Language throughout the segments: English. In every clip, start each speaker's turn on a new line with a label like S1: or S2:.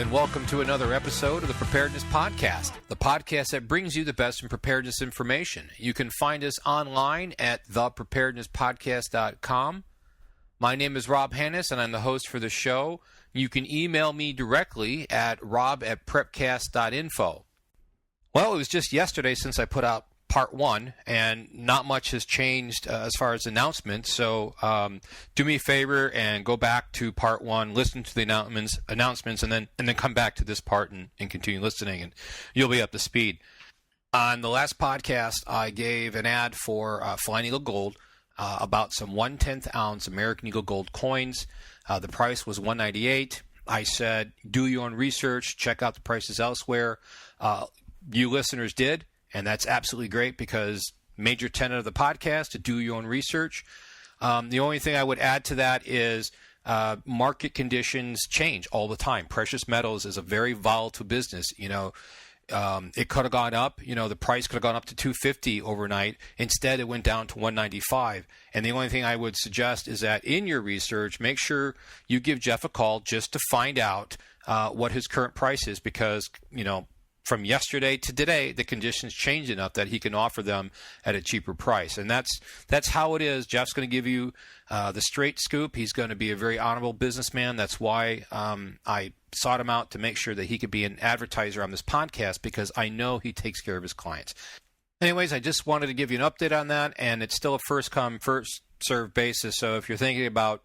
S1: and welcome to another episode of the Preparedness Podcast, the podcast that brings you the best in preparedness information. You can find us online at thepreparednesspodcast.com. My name is Rob Hannes, and I'm the host for the show. You can email me directly at rob@prepcast.info. Well, it was just yesterday since I put out part one, and not much has changed as far as announcements. So do me a favor and go back to part one, listen to the announcements, and then come back to this part and continue listening, and you'll be up to speed. On the last podcast, I gave an ad for Flying Eagle Gold about some 1/10 ounce American Eagle Gold coins. The price was $198. I said, do your own research, check out the prices elsewhere. You listeners did. And that's absolutely great because major tenet of the podcast, to do your own research. The only thing I would add to that is market conditions change all the time. Precious metals is a very volatile business. You know, it could have gone up. You know, the price could have gone up to $250 overnight. Instead, it went down to $195. And the only thing I would suggest is that in your research, make sure you give Jeff a call just to find out what his current price is, because, you know, from yesterday to today, the conditions changed enough that he can offer them at a cheaper price. And that's how it is. Jeff's going to give you the straight scoop. He's going to be a very honorable businessman. That's why I sought him out, to make sure that he could be an advertiser on this podcast, because I know he takes care of his clients. Anyways, I just wanted to give you an update on that, and it's still a first-come, first-served basis. So if you're thinking about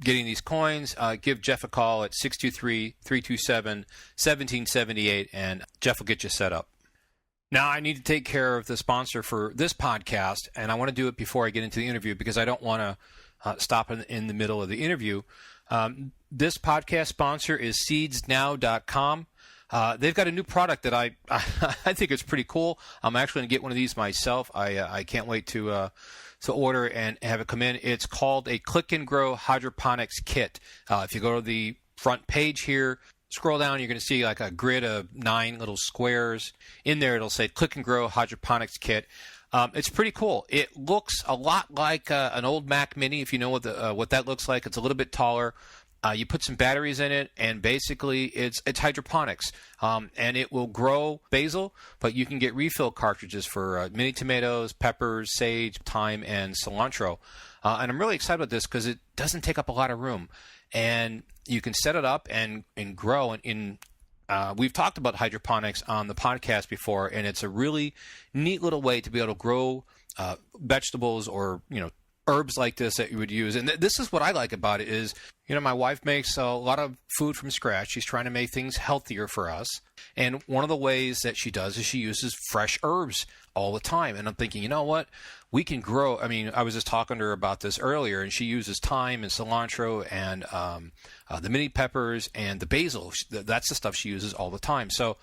S1: getting these coins, give Jeff a call at 623-327-1778, and Jeff will get you set up. Now, I need to take care of the sponsor for this podcast, and I want to do it before I get into the interview, because I don't want to stop in the middle of the interview. This podcast sponsor is seedsnow.com. They've got a new product that I think is pretty cool. I'm actually going to get one of these myself. I can't wait to order and have it come in. It's called a Click and Grow Hydroponics Kit. If you go to the front page here, scroll down, you're going to see like a grid of 9 little squares. In there, it'll say Click and Grow Hydroponics Kit. It's pretty cool. It looks a lot like an old Mac Mini, if you know what that looks like. It's a little bit taller. You put some batteries in it, and basically it's hydroponics, and it will grow basil, but you can get refill cartridges for mini tomatoes, peppers, sage, thyme, and cilantro. And I'm really excited about this because it doesn't take up a lot of room, and you can set it up and grow. We've talked about hydroponics on the podcast before, and it's a really neat little way to be able to grow vegetables or, you know, herbs like this that you would use. And this is what I like about it is, you know, my wife makes a lot of food from scratch. She's trying to make things healthier for us. And one of the ways that she does is she uses fresh herbs all the time. And I'm thinking, you know what? We can grow. I mean, I was just talking to her about this earlier, and she uses thyme and cilantro and the mini peppers and the basil. That's the stuff she uses all the time. So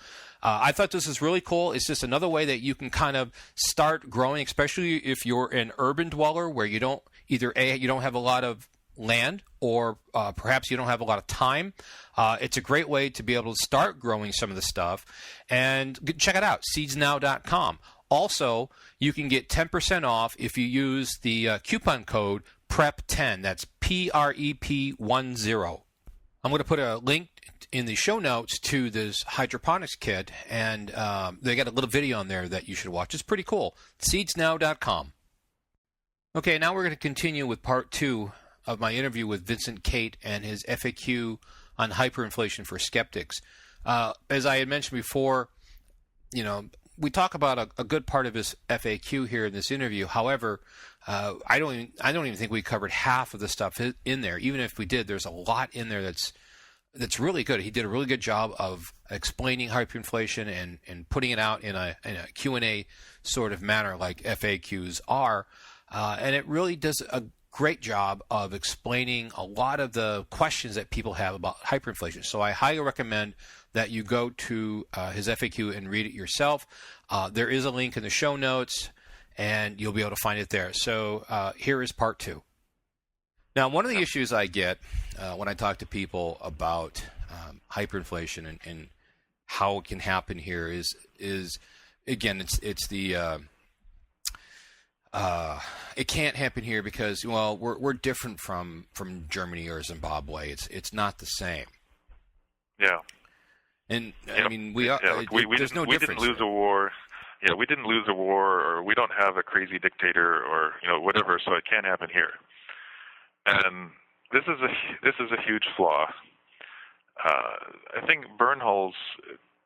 S1: I thought this is really cool. It's just another way that you can kind of start growing, especially if you're an urban dweller where you don't you don't have a lot of land, or perhaps you don't have a lot of time. It's a great way to be able to start growing some of the stuff. And check it out, seedsnow.com. Also, you can get 10% off if you use the coupon code PREP10. That's PREP10. I'm going to put a link in the show notes to this hydroponics kit, and they got a little video on there that you should watch. It's pretty cool. Seedsnow.com. Okay, now we're going to continue with part 2 of my interview with Vincent Cate and his FAQ on hyperinflation for skeptics. As I had mentioned before, you know, we talk about a good part of his FAQ here in this interview. However, I don't even think we covered half of the stuff in there. Even if we did, there's a lot in there that's really good. He did a really good job of explaining hyperinflation and putting it out in a Q&A sort of manner like FAQs are. And it really does a great job of explaining a lot of the questions that people have about hyperinflation. So I highly recommend that you go to his FAQ and read it yourself. There is a link in the show notes, and you'll be able to find it there. So here is part 2. Now, one of the issues I get when I talk to people about hyperinflation and how it can happen here is again, it's the it can't happen here because, well, we're different from Germany or Zimbabwe. It's not the same.
S2: Yeah.
S1: And I mean, we are.
S2: Like
S1: there's no difference.
S2: We didn't lose a war. Yeah, we didn't lose a war, or we don't have a crazy dictator, or whatever. So it can't happen here. And this is a huge flaw. I think Bernholz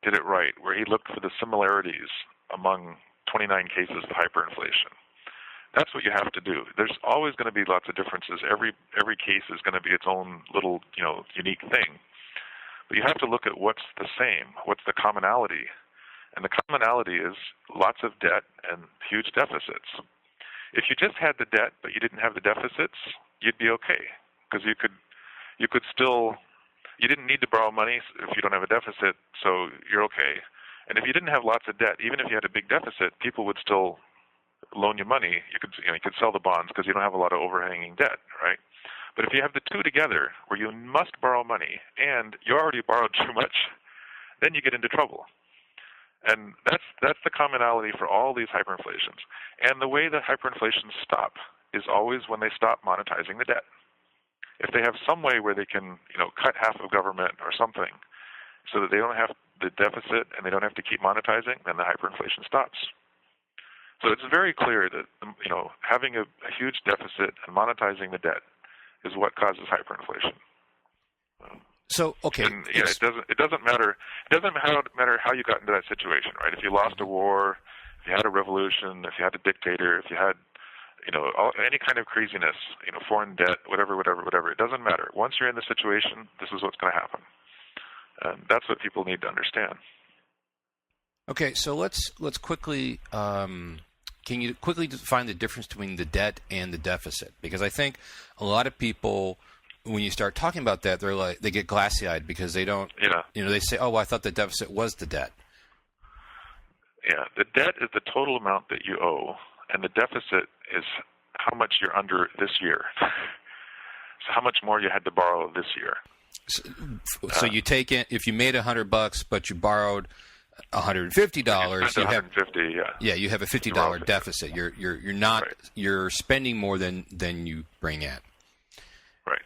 S2: did it right, where he looked for the similarities among 29 cases of hyperinflation. That's what you have to do. There's always going to be lots of differences. Every case is going to be its own little, unique thing. But you have to look at what's the same, what's the commonality. And the commonality is lots of debt and huge deficits. If you just had the debt but you didn't have the deficits, you'd be okay, because you could still, you didn't need to borrow money if you don't have a deficit, so you're okay. And if you didn't have lots of debt, even if you had a big deficit, people would still loan you money. You could sell the bonds because you don't have a lot of overhanging debt, right? But if you have the two together, where you must borrow money and you already borrowed too much, then you get into trouble. And that's the commonality for all these hyperinflations. And the way that hyperinflations stop is always when they stop monetizing the debt. If they have some way where they can, cut half of government or something, so that they don't have the deficit and they don't have to keep monetizing, then the hyperinflation stops. So it's very clear that having a huge deficit and monetizing the debt is what causes hyperinflation.
S1: So okay,
S2: and, it doesn't matter. It doesn't matter how you got into that situation, right? If you lost a war, if you had a revolution, if you had a dictator, if you had any kind of craziness, foreign debt, whatever. It doesn't matter. Once you're in the situation, this is what's going to happen. And that's what people need to understand.
S1: Okay, so let's quickly. Can you quickly define the difference between the debt and the deficit? Because I think a lot of people, when you start talking about that, they get glassy-eyed because they don't.
S2: Yeah.
S1: They say, "Oh, well, I thought the deficit was the debt."
S2: Yeah, the debt is the total amount that you owe, and the deficit is how much you're under this year. So how much more you had to borrow this year.
S1: So you take it, if you made $100, but you borrowed $150, you have
S2: $150,
S1: yeah, you have a $50 deficit. You're not
S2: right.
S1: You're spending more than you bring in.
S2: Right.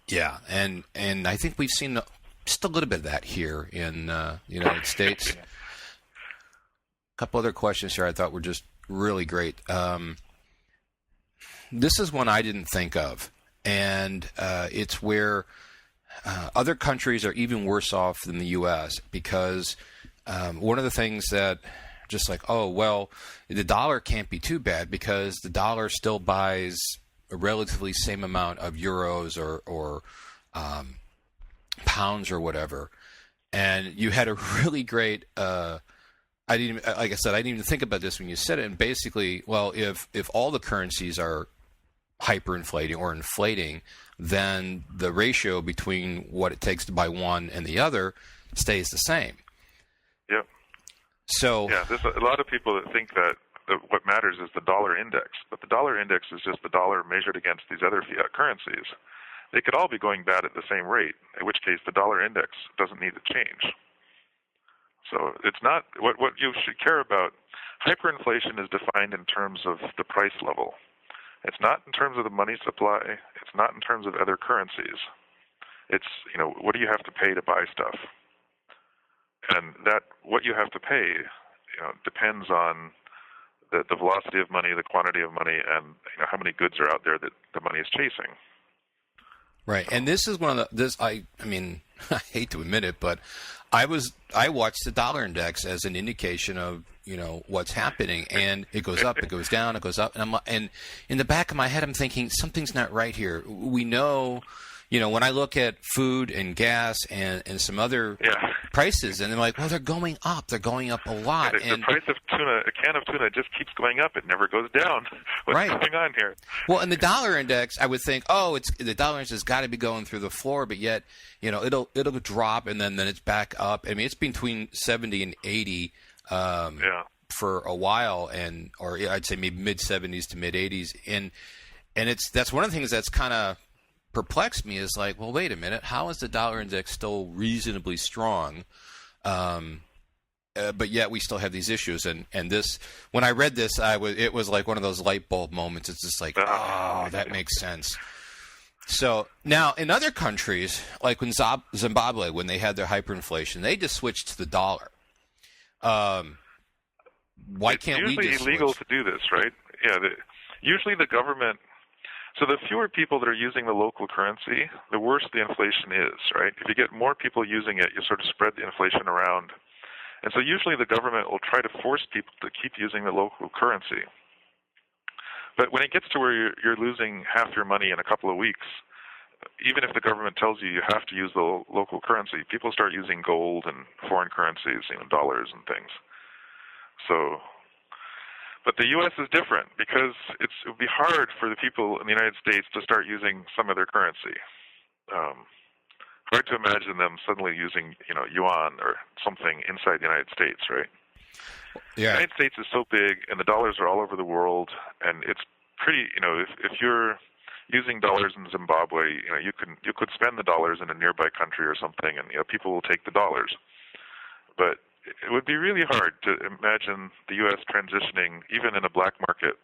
S1: Yeah, and I think we've seen just a little bit of that here in the United States. A couple other questions here I thought were just really great. This is one I didn't think of, and it's where other countries are even worse off than the U.S. because one of the things that just like, oh, well, the dollar can't be too bad because the dollar still buys a relatively same amount of euros or pounds or whatever. And you had a really great I didn't even think about this when you said it. And basically, well, if all the currencies are hyperinflating or inflating, then the ratio between what it takes to buy one and the other stays the same.
S2: Yep.
S1: So
S2: yeah, there's a lot of people that think that what matters is the dollar index, but the dollar index is just the dollar measured against these other fiat currencies. They could all be going bad at the same rate, in which case the dollar index doesn't need to change. So it's not what you should care about. Hyperinflation is defined in terms of the price level. It's not in terms of the money supply. It's not in terms of other currencies. It's, what do you have to pay to buy stuff? And that what you have to pay, depends on the velocity of money, the quantity of money, and how many goods are out there that the money is chasing.
S1: Right, and this is one of the I mean I hate to admit it, but I watched the dollar index as an indication of what's happening, and it goes up, it goes down, it goes up, and in the back of my head I'm thinking something's not right here. We know, when I look at food and gas and some other prices, and they're like, well, they're going up a lot.
S2: The price of tuna, a can of tuna, just keeps going up. It never goes down. What's going on here?
S1: Well, and the dollar index, I would think, the dollar index has got to be going through the floor, but yet, it'll drop and then it's back up. I mean, it's between 70 and 80 for a while, or I'd say maybe mid 70s to mid 80s, and that's one of the things that's kind of perplexed me is like, well, wait a minute, how is the dollar index still reasonably strong, but yet we still have these issues? And this, when I read this, it was like one of those light bulb moments. It's just like, oh, that makes sense. So now in other countries, like when Zimbabwe, when they had their hyperinflation, they just switched to the dollar. Why can't we just
S2: It's usually illegal to do this, right? Yeah. Usually the government. So the fewer people that are using the local currency, the worse the inflation is, right? If you get more people using it, you sort of spread the inflation around. And so usually the government will try to force people to keep using the local currency. But when it gets to where you're losing half your money in a couple of weeks, even if the government tells you you have to use the local currency, people start using gold and foreign currencies, dollars and things. So, but the U.S. is different because it would be hard for the people in the United States to start using some of their currency. Hard to imagine them suddenly using, yuan or something inside the United States, right?
S1: Yeah.
S2: The United States is so big, and the dollars are all over the world, and it's pretty. If you're using dollars in Zimbabwe, you could spend the dollars in a nearby country or something, and people will take the dollars. But it would be really hard to imagine the U.S. transitioning, even in a black market,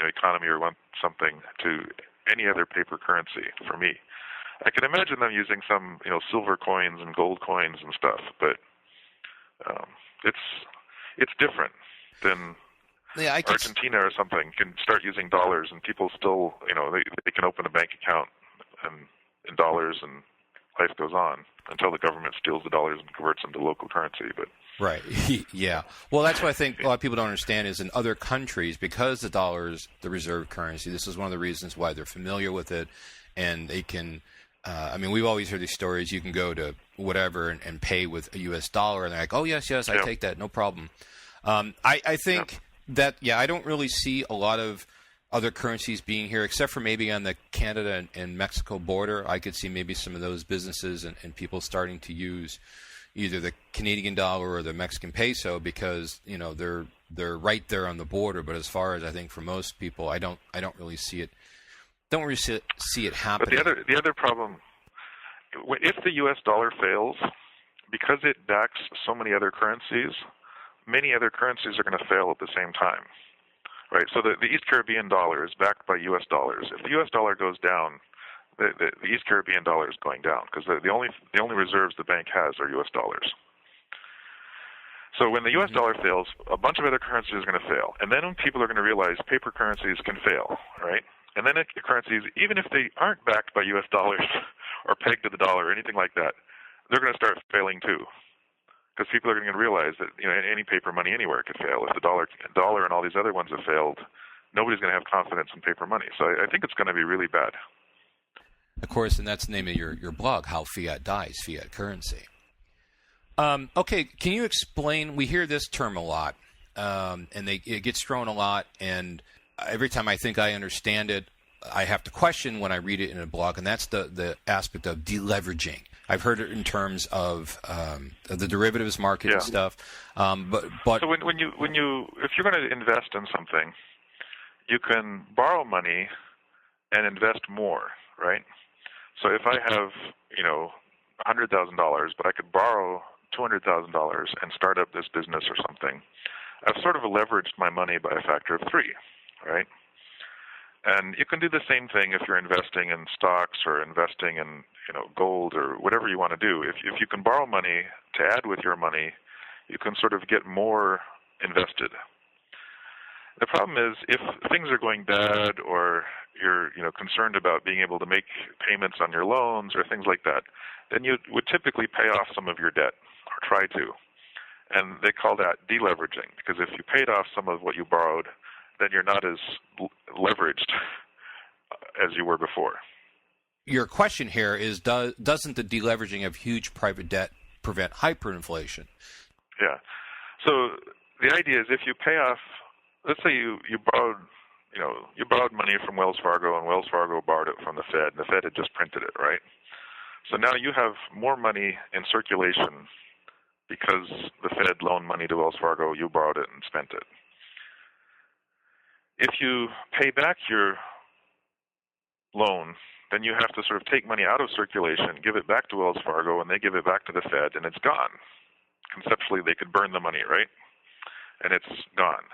S2: economy or something, to any other paper currency. For me, I can imagine them using some, silver coins and gold coins and stuff, but it's different than Argentina or something can start using dollars, and people still, they can open a bank account in dollars, and life goes on until the government steals the dollars and converts them to local currency. But
S1: right, yeah. Well, that's what I think a lot of people don't understand is in other countries, because the dollar is the reserve currency, this is one of the reasons why they're familiar with it, and they can. We've always heard these stories. You can go to whatever and pay with a U.S. dollar, and they're like, "Oh yes, I take that, no problem." I think that I don't really see a lot of other currencies being here, except for maybe on the Canada and Mexico border. I could see maybe some of those businesses and people starting to use either the Canadian dollar or the Mexican peso because they're right there on the border. But as far as I think for most people, I don't really see it. Don't really see it happening.
S2: But the other problem, if the U.S. dollar fails, because it backs so many other currencies, many other currencies are going to fail at the same time, right? So the East Caribbean dollar is backed by U.S. dollars. If the U.S. dollar goes down, the East Caribbean dollar is going down because the only reserves the bank has are U.S. dollars. So when the U.S. dollar fails, a bunch of other currencies are going to fail, and then people are going to realize paper currencies can fail, right? And then the currencies, even if they aren't backed by U.S. dollars or pegged to the dollar or anything like that, they're going to start failing too. Because people are going to realize that any paper money anywhere could fail. If the dollar and all these other ones have failed, nobody's going to have confidence in paper money. So I think it's going to be really bad.
S1: Of course, and that's the name of your blog, How Fiat Dies, Fiat Currency. Okay, can you explain, we hear this term a lot, and it gets thrown a lot, and every time I think I understand it, I have to question when I read it in a blog, and that's the aspect of deleveraging. I've heard it in terms of the derivatives market and stuff. But
S2: so when you if you're going to invest in something, you can borrow money and invest more, right? So if I have $100,000, but I could borrow $200,000 and start up this business or something, I've sort of leveraged my money by a factor of 3, right? And you can do the same thing if you're investing in stocks or investing in gold or whatever you want to do. If you can borrow money to add with your money, you can sort of get more invested. The problem is if things are going bad or you're concerned about being able to make payments on your loans or things like that, then you would typically pay off some of your debt or try to. And they call that deleveraging, because if you paid off some of what you borrowed, then you're not as leveraged as you were before.
S1: Your question here is, doesn't the deleveraging of huge private debt prevent hyperinflation?
S2: Yeah. So the idea is if you pay off, let's say you borrowed money from Wells Fargo, and Wells Fargo borrowed it from the Fed, and the Fed had just printed it, right? So now you have more money in circulation because the Fed loaned money to Wells Fargo, you borrowed it and spent it. If you pay back your loan, then you have to sort of take money out of circulation, give it back to Wells Fargo, and they give it back to the Fed, and it's gone. Conceptually, they could burn the money, right? And it's gone.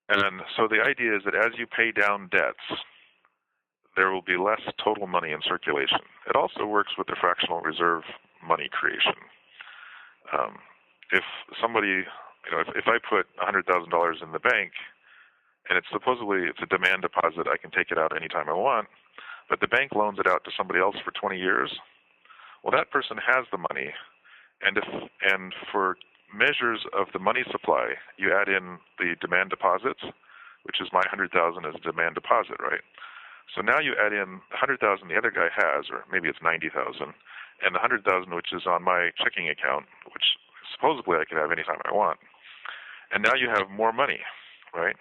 S2: And so the idea is that as you pay down debts, there will be less total money in circulation. It also works with the fractional reserve money creation. If somebody, if I put $100,000 in the bank, and it's a demand deposit, I can take it out anytime I want, but the bank loans it out to somebody else for 20 years, well, that person has the money, and for measures of the money supply, you add in the demand deposits, which is my $100,000 as a demand deposit, right? So now you add in the $100,000 the other guy has, or maybe it's $90,000, and the $100,000 which is on my checking account, which supposedly I can have anytime I want. And now you have more money, right?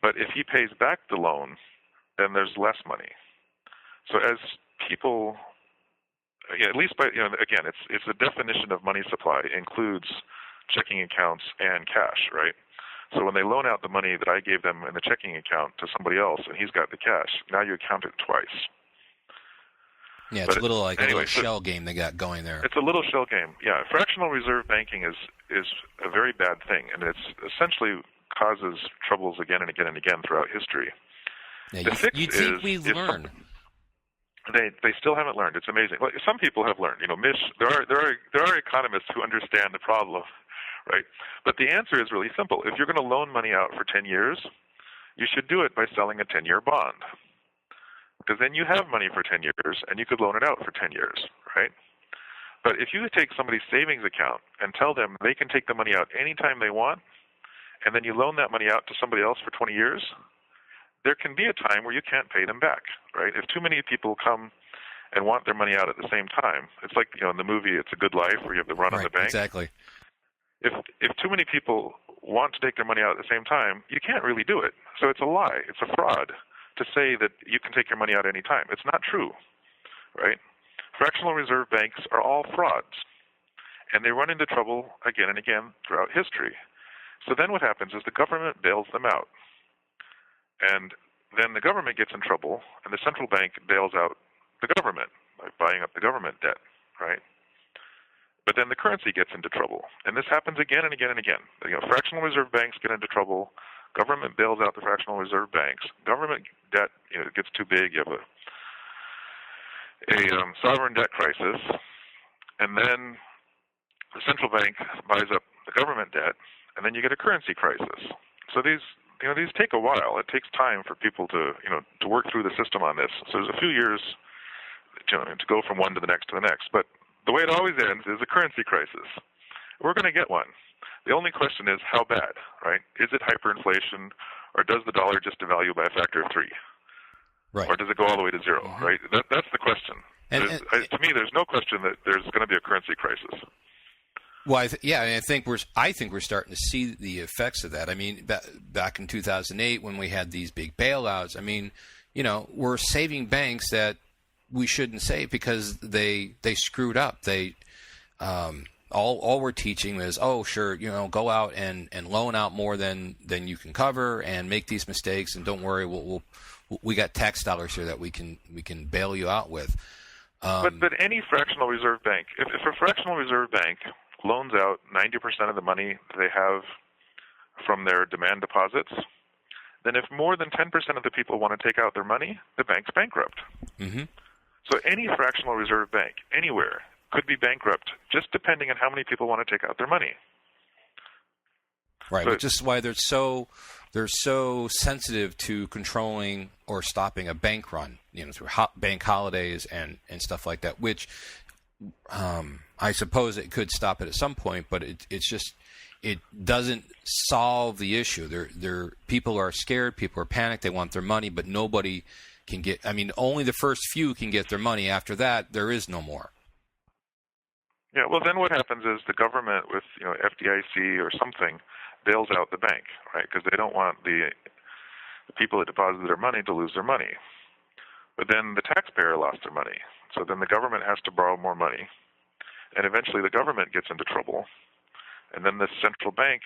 S2: But if he pays back the loan, then there's less money. So as people, at least by, again, it's a definition of money supply includes checking accounts and cash, right? So when they loan out the money that I gave them in the checking account to somebody else and he's got the cash, now you account it twice.
S1: Yeah, it's a little shell game they got going there.
S2: It's a little shell game. Yeah, fractional reserve banking is a very bad thing, and it's essentially causes troubles again and again and again throughout history.
S1: Yeah,
S2: the fix
S1: you'd think we'd learn.
S2: They still haven't learned. It's amazing. Well, some people have learned. There are economists who understand the problem, right? But the answer is really simple. If you're going to loan money out for 10 years, you should do it by selling a 10-year bond. Because then you have money for 10 years, and you could loan it out for 10 years, right? But if you take somebody's savings account and tell them they can take the money out anytime they want, and then you loan that money out to somebody else for 20 years, there can be a time where you can't pay them back, right? If too many people come and want their money out at the same time, it's like in the movie It's a Good Life where you have the run on the bank.
S1: Exactly.
S2: If too many people want to take their money out at the same time, you can't really do it. So it's a lie. It's a fraud to say that you can take your money out any time. It's not true, right? Fractional reserve banks are all frauds, and they run into trouble again and again throughout history. So then what happens is the government bails them out, and then the government gets in trouble, and the central bank bails out the government by buying up the government debt, right? But then the currency gets into trouble, and this happens again and again and again. Fractional reserve banks get into trouble. Government bails out the fractional reserve banks. Government debt, gets too big. You have a sovereign debt crisis, and then the central bank buys up the government debt, and then you get a currency crisis. So these take a while. It takes time for people to work through the system on this. So there's a few years, to go from one to the next to the next. But the way it always ends is a currency crisis. We're going to get one. The only question is how bad, right? Is it hyperinflation, or does the dollar just devalue by a factor of 3?
S1: Right.
S2: Or does it go all the way to 0, right? That's the question. To me, there's no question that there's going to be a currency crisis.
S1: Well, I think we're starting to see the effects of that. I mean, back in 2008 when we had these big bailouts, I mean, we're saving banks that we shouldn't save because they screwed up. They all we're teaching is, go out and loan out more than you can cover and make these mistakes, and don't worry, we got tax dollars here that we can bail you out with.
S2: But any fractional reserve bank, if a fractional reserve bank loans out 90% of the money they have from their demand deposits, then if more than 10% of the people want to take out their money, the bank's bankrupt. Mm-hmm. So any fractional reserve bank, anywhere, could be bankrupt, just depending on how many people want to take out their money.
S1: Right, which is why they're so sensitive to controlling or stopping a bank run, through bank holidays and stuff like that. Which I suppose it could stop it at some point, but it doesn't solve the issue. People are scared, people are panicked, they want their money, but nobody can get. I mean, only the first few can get their money. After that, there is no more.
S2: Yeah, well, then what happens is the government with FDIC or something bails out the bank, right? Because they don't want the people that deposited their money to lose their money. But then the taxpayer lost their money. So then the government has to borrow more money. And eventually the government gets into trouble. And then the central bank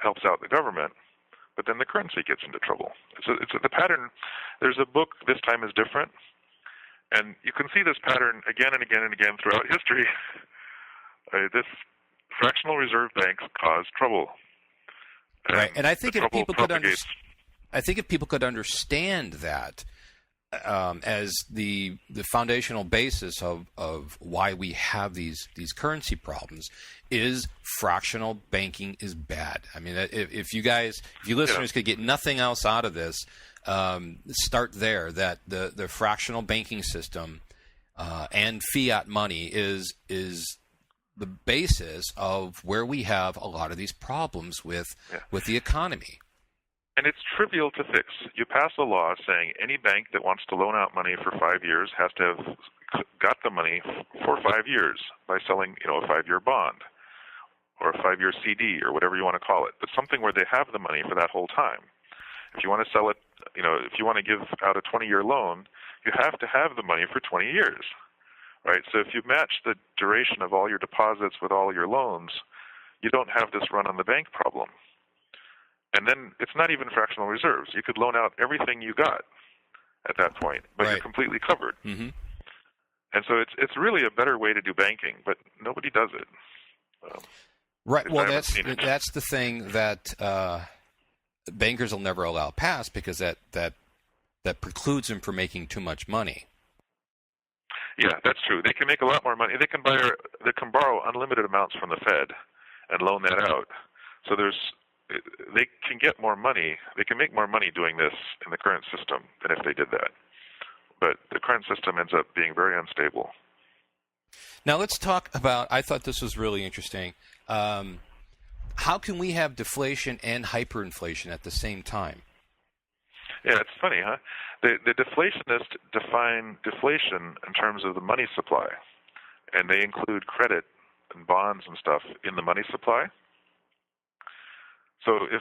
S2: helps out the government. But then the currency gets into trouble. It's the pattern. There's a book, This Time is Different. And you can see this pattern again and again and again throughout history. This fractional reserve banks cause trouble.
S1: Right, and I think if people could understand that, as the foundational basis of why we have these currency problems is fractional banking is bad. I mean, if you listeners could get nothing else out of this, start there. That the fractional banking system and fiat money is the basis of where we have a lot of these problems with the economy.
S2: And it's trivial to fix. You pass a law saying any bank that wants to loan out money for 5 years has to have got the money for 5 years by selling, a 5-year bond or a 5-year CD or whatever you want to call it, but something where they have the money for that whole time. If you want to sell it, if you want to give out a 20-year loan, you have to have the money for 20 years, right? So if you match the duration of all your deposits with all your loans, you don't have this run on the bank problem. And then it's not even fractional reserves. You could loan out everything you got at that point, but you're completely covered.
S1: Mm-hmm.
S2: And so it's really a better way to do banking, but nobody does it.
S1: Right. Well, that's the thing that bankers will never allow pass, because that precludes them from making too much money.
S2: Yeah, that's true. They can make a lot more money. They can borrow unlimited amounts from the Fed and loan that out. So they can get more money. They can make more money doing this in the current system than if they did that. But the current system ends up being very unstable.
S1: Now let's talk about, I thought this was really interesting. How can we have deflation and hyperinflation at the same time?
S2: Yeah, it's funny, huh? The deflationists define deflation in terms of the money supply, and they include credit and bonds and stuff in the money supply. So if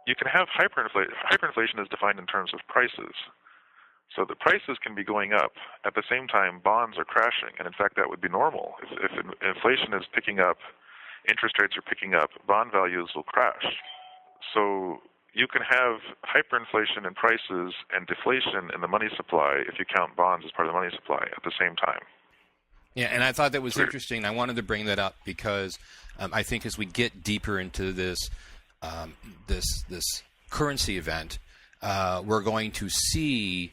S2: you can have hyperinflation is defined in terms of prices. So the prices can be going up. At the same time, bonds are crashing, and in fact, that would be normal. If inflation is picking up, interest rates are picking up, bond values will crash. So you can have hyperinflation in prices and deflation in the money supply if you count bonds as part of the money supply at the same time.
S1: Yeah, and I thought that was interesting. I wanted to bring that up because I think as we get deeper into this currency event, we're going to see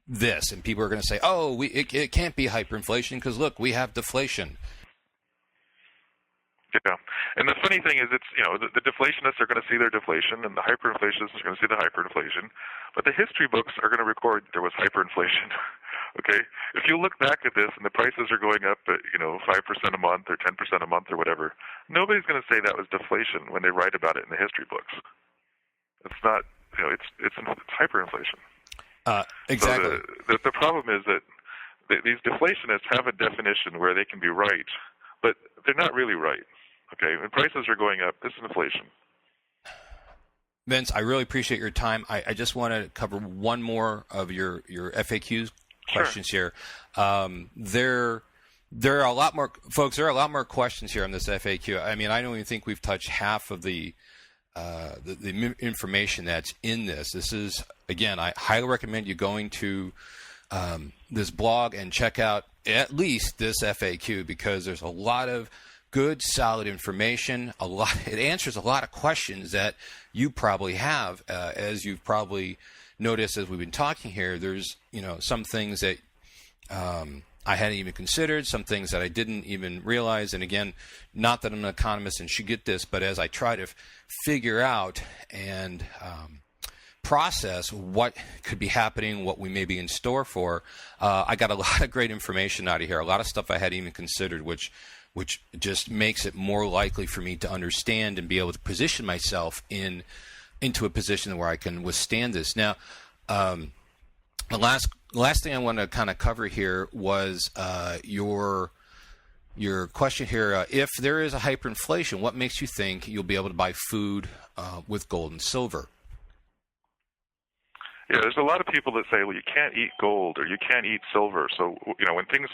S1: this, and people are going to say, "Oh, it can't be hyperinflation because look, we have deflation."
S2: Yeah, and the funny thing is, it's the deflationists are going to see their deflation, and the hyperinflationists are going to see the hyperinflation, but the history books are going to record there was hyperinflation. Okay, if you look back at this and the prices are going up at 5% a month or 10% a month or whatever, nobody's going to say that was deflation when they write about it in the history books. It's not, it's hyperinflation.
S1: Exactly.
S2: So the problem is that these deflationists have a definition where they can be right, but they're not really right. Okay, when prices are going up, this is inflation.
S1: Vince, I really appreciate your time. I just want to cover one more of your FAQ questions here. There are a lot more, folks. There are a lot more questions here on this FAQ. I mean, I don't even think we've touched half of the information that's in this. This is, again, I highly recommend you going to this blog and check out at least this FAQ, because there's a lot of good, solid information. It answers a lot of questions that you probably have, as you've probably noticed as we've been talking here. There's some things that I hadn't even considered, some things that I didn't even realize. And again, not that I'm an economist and should get this, but as I try to figure out and process what could be happening, what we may be in store for, I got a lot of great information out of here, a lot of stuff I hadn't even considered, which just makes it more likely for me to understand and be able to position myself into a position where I can withstand this. Now, the last thing I want to kind of cover here was your question here. If there is a hyperinflation, what makes you think you'll be able to buy food with gold and silver?
S2: Yeah, there's a lot of people that say, well, you can't eat gold or you can't eat silver. So,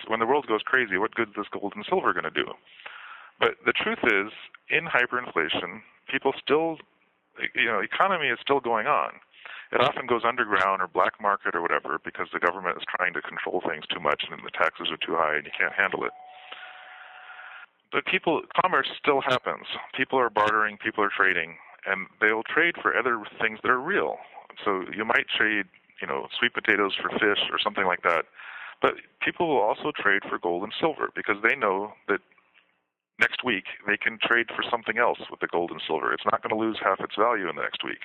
S2: when the world goes crazy, what good is this gold and silver going to do? But the truth is, in hyperinflation, people still, economy is still going on. It often goes underground or black market or whatever because the government is trying to control things too much and the taxes are too high and you can't handle it. But commerce still happens. People are bartering, people are trading, and they'll trade for other things that are real. So you might trade sweet potatoes for fish or something like that. But people will also trade for gold and silver because they know that next week they can trade for something else with the gold and silver. It's not going to lose half its value in the next week,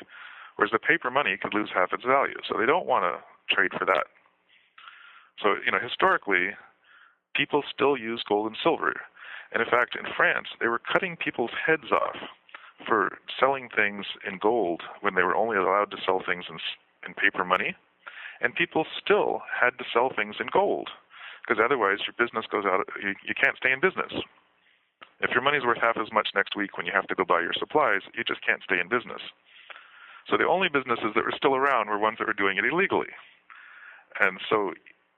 S2: whereas the paper money could lose half its value. So they don't want to trade for that. So, historically, people still use gold and silver. And in fact, in France, they were cutting people's heads off for selling things in gold when they were only allowed to sell things in paper money. And people still had to sell things in gold because otherwise your business goes out. You can't stay in business. If your money's worth half as much next week when you have to go buy your supplies, you just can't stay in business. So the only businesses that were still around were ones that were doing it illegally. And so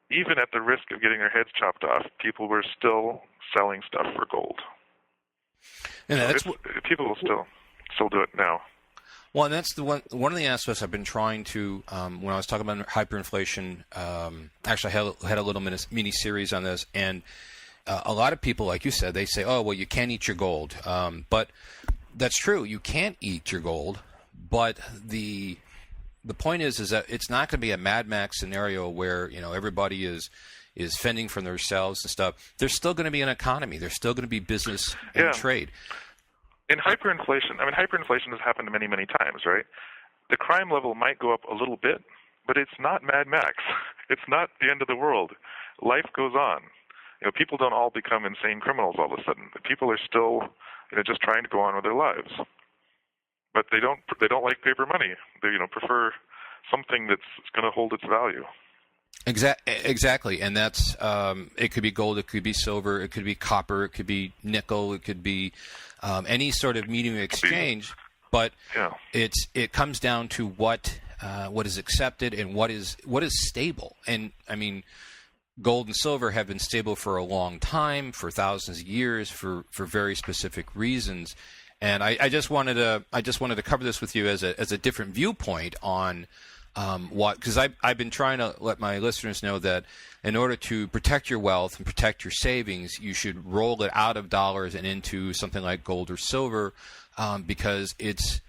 S2: even at the risk of getting their heads chopped off, people were still selling stuff for gold.
S1: And
S2: people will still do it now.
S1: Well, and that's one of the aspects I've been trying to, when I was talking about hyperinflation, actually I had a little mini series on this, and a lot of people, like you said, they say, oh, well, you can't eat your gold. But that's true. You can't eat your gold, but the point is that it's not going to be a Mad Max scenario where, everybody is fending for themselves and stuff. There's still going to be an economy. There's still going to be business and trade.
S2: In hyperinflation, hyperinflation has happened many, many times, right? The crime level might go up a little bit, but it's not Mad Max. It's not the end of the world. Life goes on. People don't all become insane criminals all of a sudden. People are still, just trying to go on with their lives. But they don't like paper money. They, prefer something that's going to hold its value.
S1: Exactly, and that's it could be gold, it could be silver, it could be copper, it could be nickel, it could be any sort of medium of exchange. But it comes down to what is accepted and what is stable. And gold and silver have been stable for a long time, for thousands of years, for very specific reasons. And I just wanted to cover this with you as a different viewpoint on. Because I've been trying to let my listeners know that in order to protect your wealth and protect your savings, you should roll it out of dollars and into something like gold or silver, because it's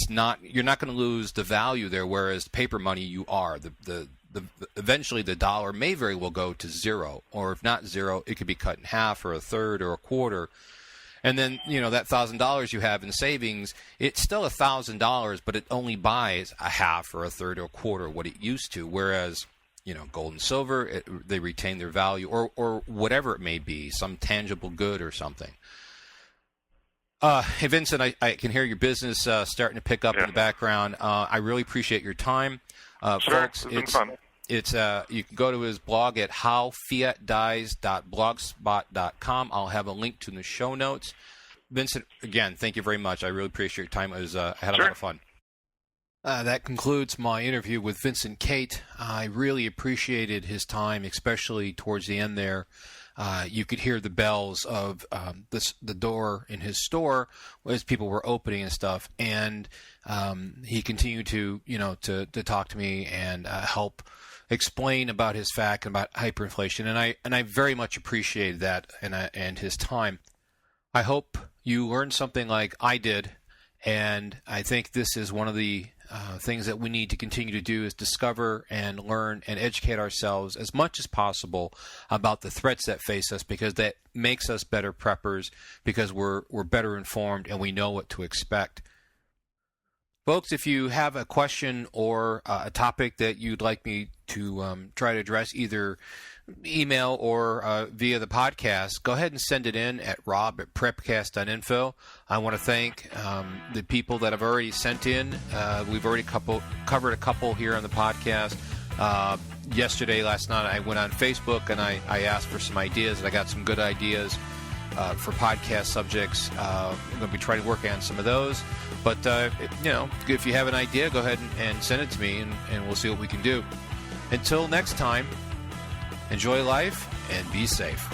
S1: not, you're not going to lose the value there, whereas paper money you are. Eventually the dollar may very well go to zero, or if not zero, it could be cut in half or a third or a quarter. And then, that $1,000 you have in savings, it's still $1,000, but it only buys a half or a third or a quarter what it used to. Whereas, gold and silver, they retain their value, or whatever it may be, some tangible good or something. Hey, Vincent, I can hear your business starting to pick up in the background. I really appreciate your time.
S2: Sure,
S1: folks,
S2: it's been fun.
S1: It's you can go to his blog at howfiatdies.blogspot.com. I'll have a link to the show notes. Vincent, again, thank you very much. I really appreciate your time. I had a lot of fun. That concludes my interview with Vincent Cate. I really appreciated his time, especially towards the end there. You could hear the bells of the door in his store as people were opening and stuff, and he continued to talk to me and help explain about his fact and about hyperinflation, and I very much appreciated that and his time. I hope you learned something like I did, and I think this is one of the things that we need to continue to do is discover and learn and educate ourselves as much as possible about the threats that face us, because that makes us better preppers, because we're better informed and we know what to expect. Folks, if you have a question or a topic that you'd like me to try to address, either email or via the podcast, go ahead and send it in at rob@prepcast.info. I want to thank the people that have already sent in. We've already covered a couple here on the podcast. Last night, I went on Facebook and I asked for some ideas, and I got some good ideas for podcast subjects. I'm going to be trying to work on some of those. But, if you have an idea, go ahead and send it to me, and we'll see what we can do. Until next time, enjoy life and be safe.